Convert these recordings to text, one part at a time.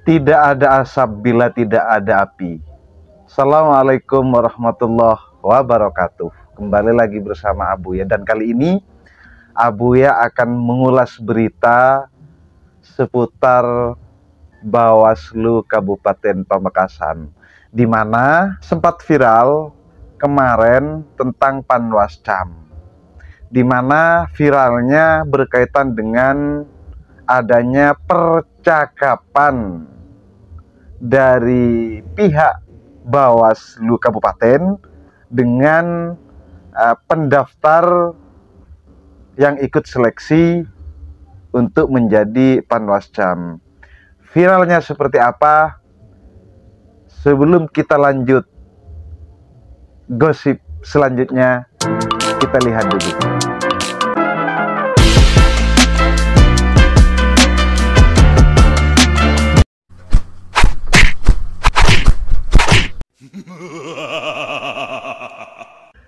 Tidak ada asap bila tidak ada api. Assalamualaikum warahmatullahi wabarakatuh. Kembali lagi bersama Abuya, dan kali ini Abuya akan mengulas berita seputar Bawaslu Kabupaten Pamekasan, di mana sempat viral kemarin tentang Panwascam, di mana viralnya berkaitan dengan adanya percakapan dari pihak Bawaslu Kabupaten dengan pendaftar yang ikut seleksi untuk menjadi Panwascam. Viralnya seperti apa? Sebelum kita lanjut gosip selanjutnya, kita lihat dulu.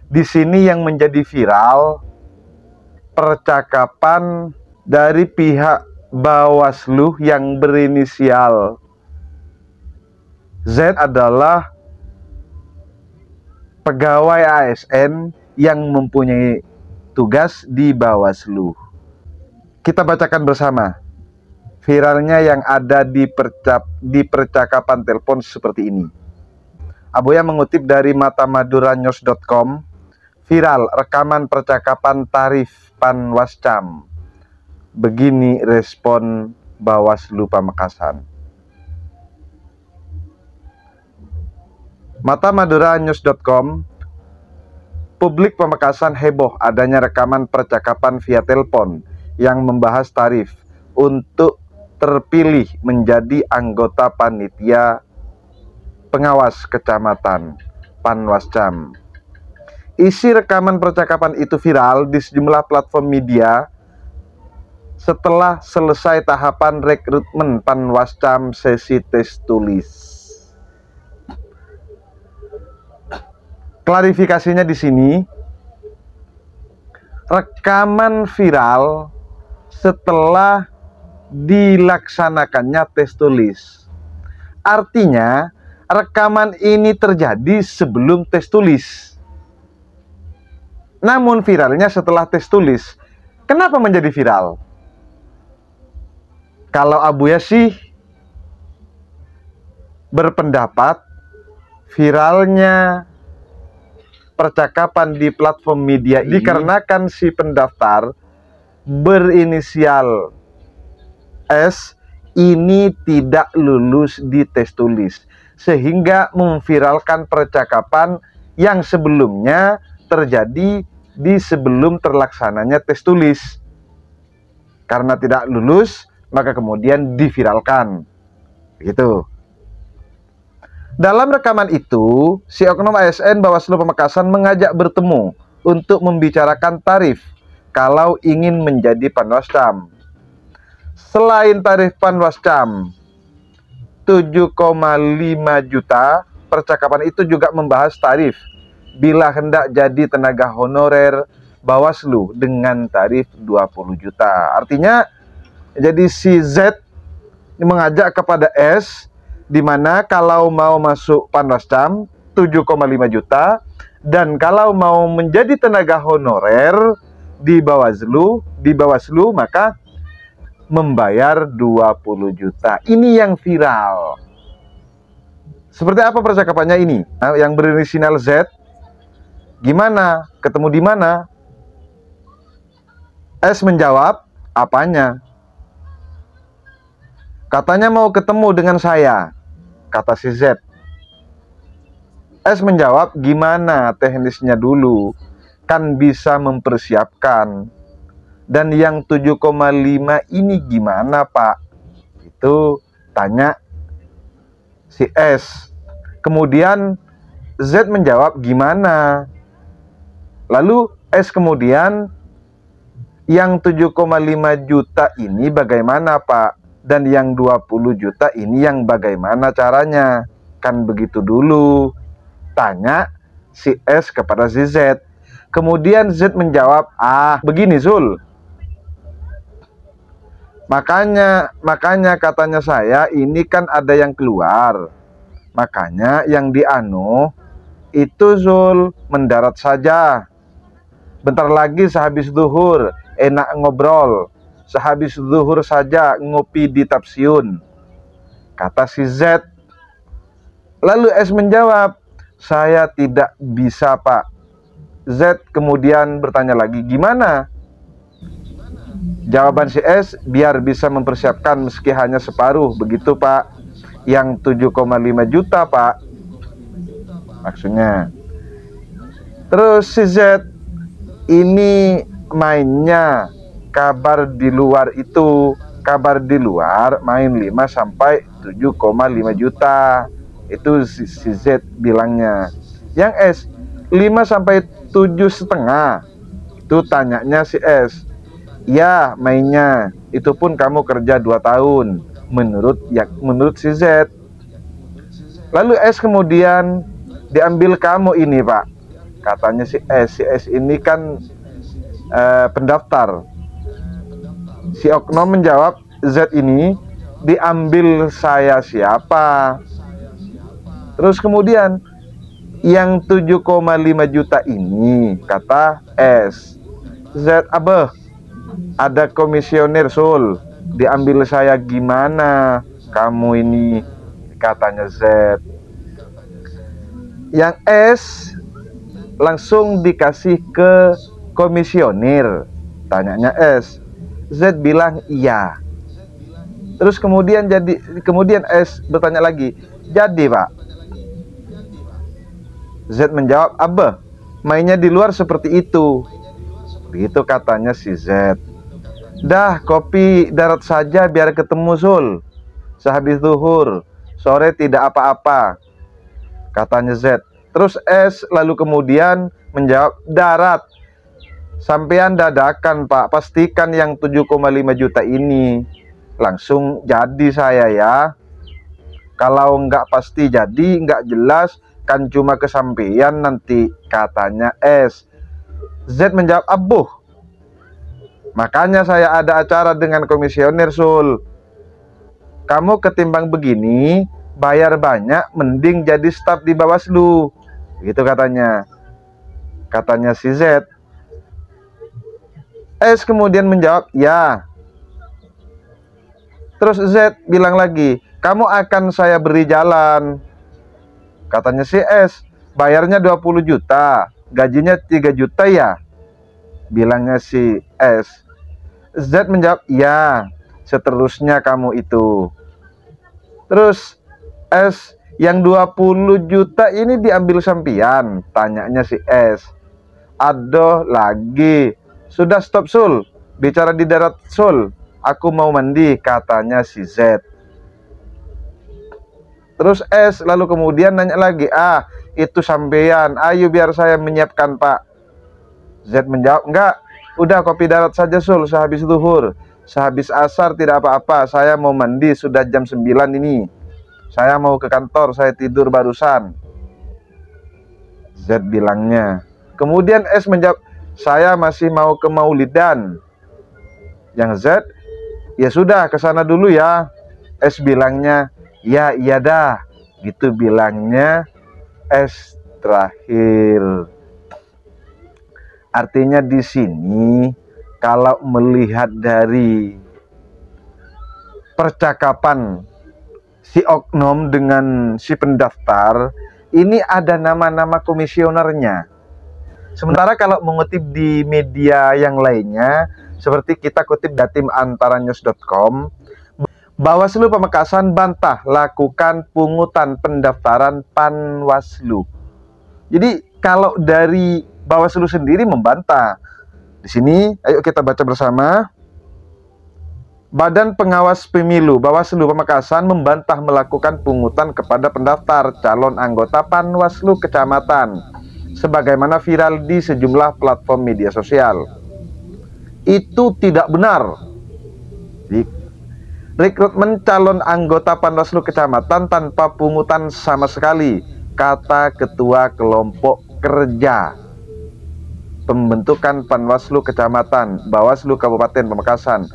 Di sini yang menjadi viral percakapan dari pihak Bawaslu yang berinisial Z adalah pegawai ASN yang mempunyai tugas di Bawaslu. Kita bacakan bersama viralnya yang ada di percakapan telepon seperti ini. Abuya mengutip dari matamaduranews.com. Viral rekaman percakapan tarif Panwascam. Begini respon Bawaslu Pamekasan. Matamaduranews.com. Publik Pamekasan heboh adanya rekaman percakapan via telepon yang membahas tarif untuk terpilih menjadi anggota panitia pengawas kecamatan Panwascam. Isi rekaman percakapan itu viral di sejumlah platform media setelah selesai tahapan rekrutmen Panwascam sesi tes tulis. Klarifikasinya di sini, rekaman viral setelah dilaksanakannya tes tulis. Artinya, rekaman ini terjadi sebelum tes tulis. Namun viralnya setelah tes tulis. Kenapa menjadi viral? Kalau Abuya sih berpendapat viralnya percakapan di platform media ini dikarenakan si pendaftar berinisial S ini tidak lulus di tes tulis, sehingga memviralkan percakapan yang sebelumnya terjadi di sebelum terlaksananya tes tulis. Karena tidak lulus, maka kemudian diviralkan. Begitu. Dalam rekaman itu, si oknum ASN Bawaslu Pamekasan mengajak bertemu untuk membicarakan tarif kalau ingin menjadi Panwascam. Selain tarif Panwascam 7,5 juta, percakapan itu juga membahas tarif bila hendak jadi tenaga honorer Bawaslu dengan tarif 20 juta. Artinya, jadi si Z mengajak kepada S, di mana kalau mau masuk Panwascam 7,5 juta, dan kalau mau menjadi tenaga honorer di Bawaslu maka membayar 20 juta. Ini yang viral. Seperti apa percakapannya ini? Nah, yang berinisial Z, gimana? Ketemu di mana? S menjawab, apanya? Katanya mau ketemu dengan saya, kata si Z. S menjawab, gimana teknisnya dulu? Kan bisa mempersiapkan. Dan yang 7,5 ini gimana, Pak? Itu tanya si S. Kemudian Z menjawab, gimana? Lalu S kemudian, yang 7,5 juta ini bagaimana, Pak? Dan yang 20 juta ini yang bagaimana caranya? Kan begitu dulu. Tanya si S kepada si Z. Kemudian Z menjawab, begini Zul. Makanya katanya saya, ini kan ada yang keluar. Makanya yang dianu itu Zul mendarat saja. Bentar lagi sehabis zuhur enak ngobrol. Sehabis zuhur saja ngopi di Tapsiun, kata si Z. Lalu S menjawab, saya tidak bisa Pak. Z kemudian bertanya lagi, gimana? Jawaban si S, biar bisa mempersiapkan meski hanya separuh. Begitu Pak. Yang 7,5 juta Pak, maksudnya. Terus si Z ini mainnya kabar di luar itu. Kabar di luar main 5 sampai 7,5 juta. Itu si Z bilangnya. Yang S 5 sampai 7,5. Itu tanyanya si S. Ya mainnya, itu pun kamu kerja 2 tahun menurut si Z. Lalu S kemudian, diambil kamu ini Pak, katanya si S. Si S ini kan pendaftar. Si oknum menjawab, Z ini diambil saya siapa? Terus kemudian, yang 7,5 juta ini, kata S. Z, abah, ada komisioner Sul, diambil saya gimana kamu ini, katanya Z. Yang S langsung dikasih ke komisioner, tanyanya S. Z bilang iya. Terus kemudian S bertanya lagi, jadi Pak? Z menjawab, abah, mainnya di luar seperti itu. Begitu katanya si Z. Dah, kopi darat saja biar ketemu Sul. Sehabis zuhur, sore tidak apa-apa, katanya Z. Terus S lalu kemudian menjawab, darat. Sampean dadakan Pak, pastikan yang 7,5 juta ini. Langsung jadi saya ya. Kalau nggak pasti jadi, nggak jelas, kan cuma kesampaian nanti, katanya S. Z menjawab, abuh, makanya saya ada acara dengan komisioner Sul. Kamu ketimbang begini, bayar banyak, mending jadi staf di Bawaslu. Gitu katanya. Katanya si Z. S kemudian menjawab, ya. Terus Z bilang lagi, kamu akan saya beri jalan. Katanya si S, bayarnya 20 juta, gajinya 3 juta ya? Bilangnya si S. Z menjawab, ya, seterusnya kamu itu. Terus S, yang 20 juta ini diambil sampian, tanyanya si S. Aduh lagi, sudah stop Sul, bicara di darat Sul, aku mau mandi, katanya si Z. Terus S lalu kemudian nanya lagi, itu sampean, ayo biar saya menyiapkan Pak. Z menjawab, enggak, udah kopi darat saja Sul, sehabis zuhur, sehabis asar tidak apa-apa, saya mau mandi, sudah jam 9 ini, saya mau ke kantor, saya tidur barusan, Z bilangnya. Kemudian S menjawab, saya masih mau ke Maulidan. Yang Z, ya sudah ke sana dulu ya. S bilangnya, ya iya dah, gitu bilangnya S terakhir. Artinya di sini kalau melihat dari percakapan si oknum dengan si pendaftar, ini ada nama-nama komisionernya. Sementara kalau mengutip di media yang lainnya, seperti kita kutip datim-antaranews.com, Bawaslu Pamekasan bantah lakukan pungutan pendaftaran Panwaslu. Jadi kalau dari Bawaslu sendiri membantah. Di sini, ayo kita baca bersama. Badan Pengawas Pemilu Bawaslu Pamekasan membantah melakukan pungutan kepada pendaftar calon anggota Panwaslu Kecamatan sebagaimana viral di sejumlah platform media sosial. Itu tidak benar. Rekrutmen calon anggota Panwaslu Kecamatan tanpa pungutan sama sekali, kata Ketua Kelompok Kerja Pembentukan Panwaslu Kecamatan Bawaslu Kabupaten Pamekasan,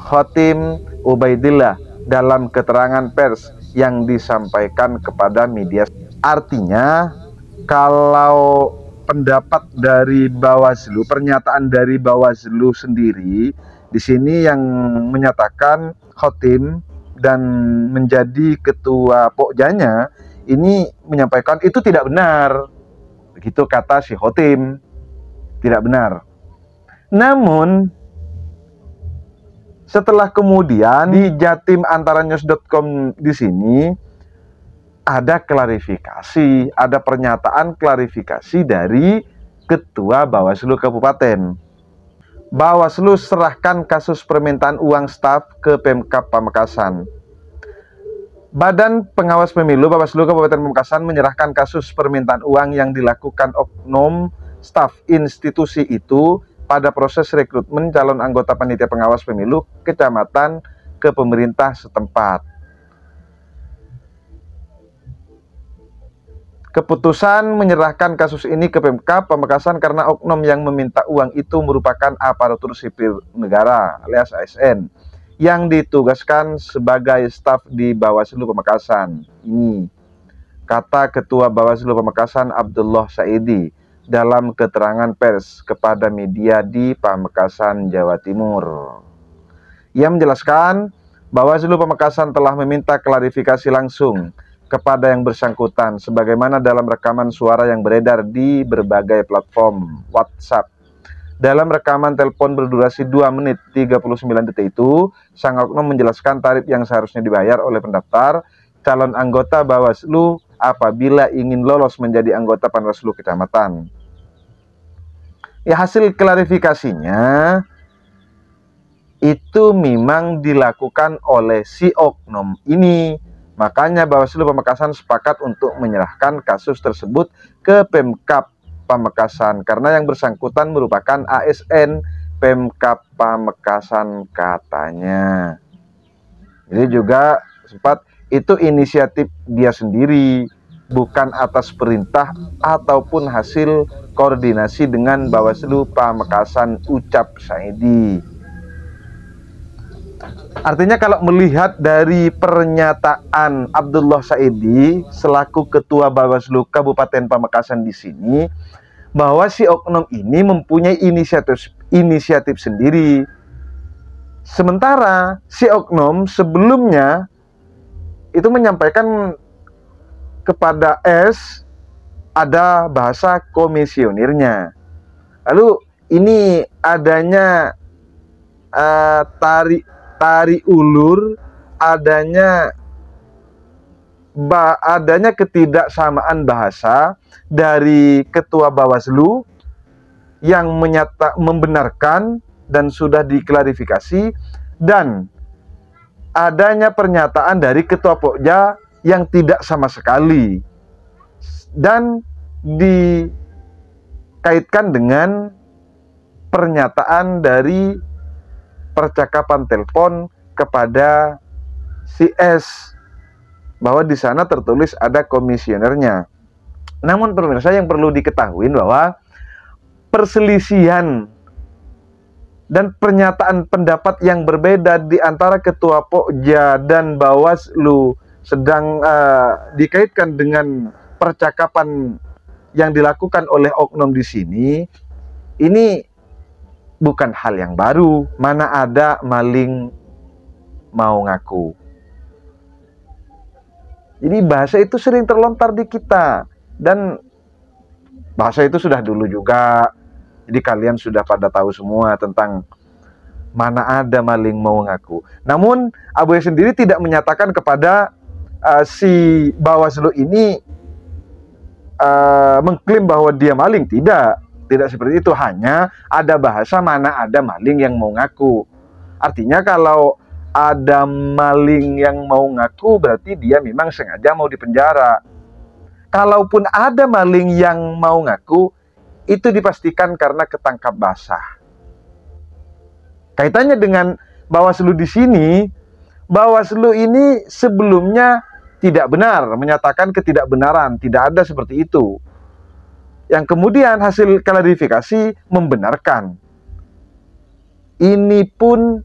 Khotim Ubaidillah dalam keterangan pers yang disampaikan kepada media. Artinya, kalau pendapat dari Bawaslu, pernyataan dari Bawaslu sendiri di sini yang menyatakan Khotim dan menjadi ketua Pokjanya ini menyampaikan itu tidak benar. Begitu kata si Khotim, tidak benar. Namun setelah kemudian di jatim-antaranews.com di sini ada klarifikasi, ada pernyataan klarifikasi dari Ketua Bawaslu Kabupaten. Bawaslu serahkan kasus permintaan uang staf ke Pemkab Pamekasan. Badan Pengawas Pemilu Bawaslu Kabupaten Pamekasan menyerahkan kasus permintaan uang yang dilakukan oknum staf institusi itu pada proses rekrutmen calon anggota panitia pengawas pemilu kecamatan ke pemerintah setempat. Keputusan menyerahkan kasus ini ke Pemkab Pamekasan karena oknum yang meminta uang itu merupakan aparatur sipil negara alias ASN yang ditugaskan sebagai staf di Bawaslu Pamekasan. Ini kata Ketua Bawaslu Pamekasan Abdullah Saidi dalam keterangan pers kepada media di Pamekasan, Jawa Timur. Ia menjelaskan Bawaslu Pamekasan telah meminta klarifikasi langsung kepada yang bersangkutan sebagaimana dalam rekaman suara yang beredar di berbagai platform WhatsApp. Dalam rekaman telepon berdurasi 2 menit 39 detik itu, sang oknum menjelaskan tarif yang seharusnya dibayar oleh pendaftar calon anggota Bawaslu apabila ingin lolos menjadi anggota Panwaslu Kecamatan. Ya, hasil klarifikasinya itu memang dilakukan oleh si oknum ini. Makanya Bawaslu Pamekasan sepakat untuk menyerahkan kasus tersebut ke Pemkab Pamekasan karena yang bersangkutan merupakan ASN Pemkab Pamekasan katanya. Jadi juga sempat itu inisiatif dia sendiri, bukan atas perintah ataupun hasil koordinasi dengan Bawaslu Pamekasan, ucap Saidi. Artinya kalau melihat dari pernyataan Abdullah Saidi selaku Ketua Bawaslu Kabupaten Pamekasan di sini, bahwa si oknum ini mempunyai inisiatif sendiri. Sementara si oknum sebelumnya itu menyampaikan kepada S ada bahasa komisionirnya. Lalu ini adanya tari ulur, adanya ketidaksamaan bahasa dari Ketua Bawaslu yang membenarkan dan sudah diklarifikasi, dan adanya pernyataan dari Ketua Pokja yang tidak sama sekali dan dikaitkan dengan pernyataan dari percakapan telepon kepada si S bahwa di sana tertulis ada komisionernya. Namun pemirsa, yang perlu diketahui bahwa perselisihan dan pernyataan pendapat yang berbeda di antara Ketua Pokja dan Bawaslu sedang dikaitkan dengan percakapan yang dilakukan oleh oknum di sini, ini bukan hal yang baru. Mana ada maling mau ngaku. Jadi bahasa itu sering terlontar di kita, dan bahasa itu sudah dulu juga. Jadi kalian sudah pada tahu semua tentang mana ada maling mau ngaku. Namun Abuya sendiri tidak menyatakan kepada si Bawaslu ini mengklaim bahwa dia maling. Tidak seperti itu. Hanya ada bahasa mana ada maling yang mau ngaku. Artinya kalau ada maling yang mau ngaku, berarti dia memang sengaja mau dipenjara. Kalaupun ada maling yang mau ngaku, itu dipastikan karena ketangkap basah. Kaitannya dengan Bawaslu di sini, Bawaslu ini sebelumnya tidak benar, menyatakan ketidakbenaran, tidak ada seperti itu. Yang kemudian hasil klarifikasi membenarkan. Ini pun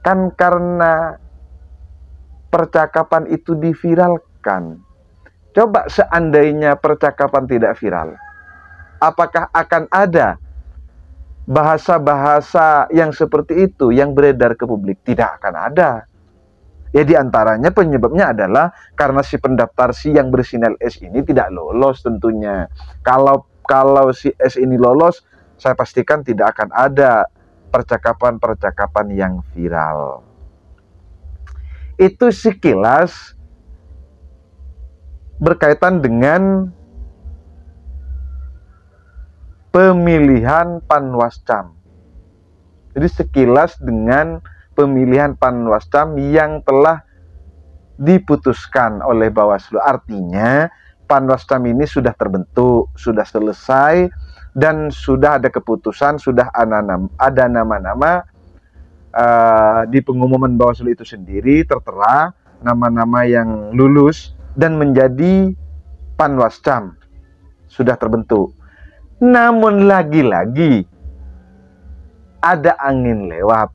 Kan karena percakapan itu diviralkan. Coba seandainya percakapan tidak viral, apakah akan ada bahasa-bahasa yang seperti itu yang beredar ke publik? Tidak akan ada. Ya diantaranya penyebabnya adalah karena si pendaftar si yang bersinel S ini tidak lolos tentunya. Kalau si S ini lolos, saya pastikan tidak akan ada percakapan-percakapan yang viral. Itu sekilas berkaitan dengan pemilihan Panwascam. Jadi sekilas dengan pemilihan Panwascam yang telah diputuskan oleh Bawaslu. Artinya Panwascam ini sudah terbentuk, sudah selesai, dan sudah ada keputusan, sudah ada nama-nama di pengumuman Bawaslu itu sendiri tertera nama-nama yang lulus dan menjadi Panwascam. Sudah terbentuk. Namun lagi-lagi ada angin lewat,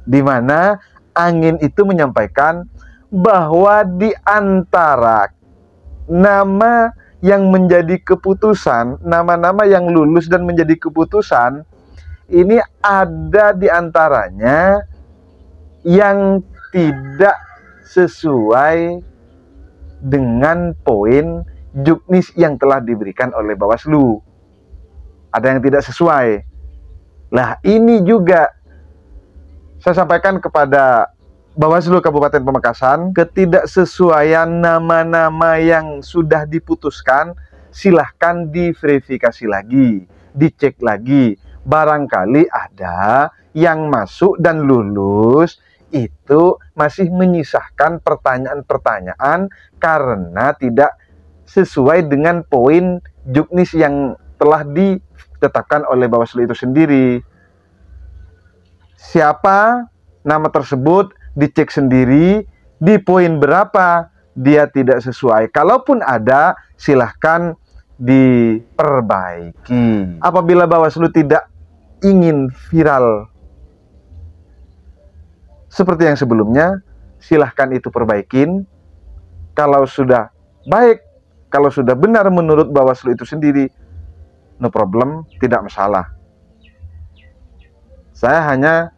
di mana angin itu menyampaikan bahwa di antara nama yang menjadi keputusan, nama-nama yang lulus dan menjadi keputusan, ini ada di antaranya yang tidak sesuai dengan poin juknis yang telah diberikan oleh Bawaslu. Ada yang tidak sesuai. Lah ini juga saya sampaikan kepada Bawaslu Kabupaten Pamekasan, ketidaksesuaian nama-nama yang sudah diputuskan silahkan diverifikasi lagi, dicek lagi. Barangkali ada yang masuk dan lulus itu masih menyisakan pertanyaan-pertanyaan karena tidak sesuai dengan poin juknis yang telah ditetapkan oleh Bawaslu itu sendiri. Siapa nama tersebut dicek sendiri, di poin berapa dia tidak sesuai. Kalaupun ada, silahkan diperbaiki. Apabila Bawaslu tidak ingin viral seperti yang sebelumnya, silahkan itu perbaikin. Kalau sudah baik, kalau sudah benar menurut Bawaslu itu sendiri, no problem, tidak masalah. Saya hanya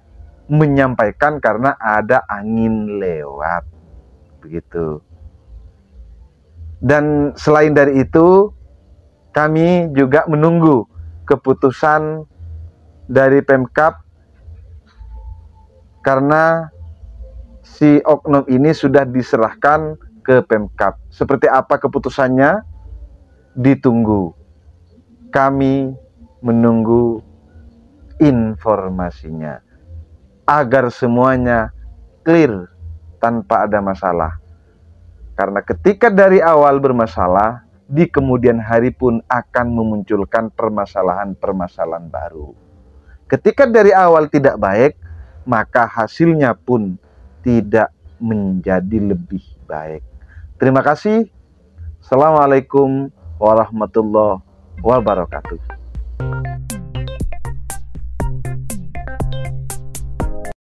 menyampaikan karena ada angin lewat, begitu. Dan selain dari itu, kami juga menunggu keputusan dari Pemkab karena si oknum ini sudah diserahkan ke Pemkab. Seperti apa keputusannya? Ditunggu. Kami menunggu informasinya agar semuanya clear tanpa ada masalah. Karena ketika dari awal bermasalah, di kemudian hari pun akan memunculkan permasalahan-permasalahan baru. Ketika dari awal tidak baik, maka hasilnya pun tidak menjadi lebih baik. Terima kasih. Assalamualaikum warahmatullahi wabarakatuh.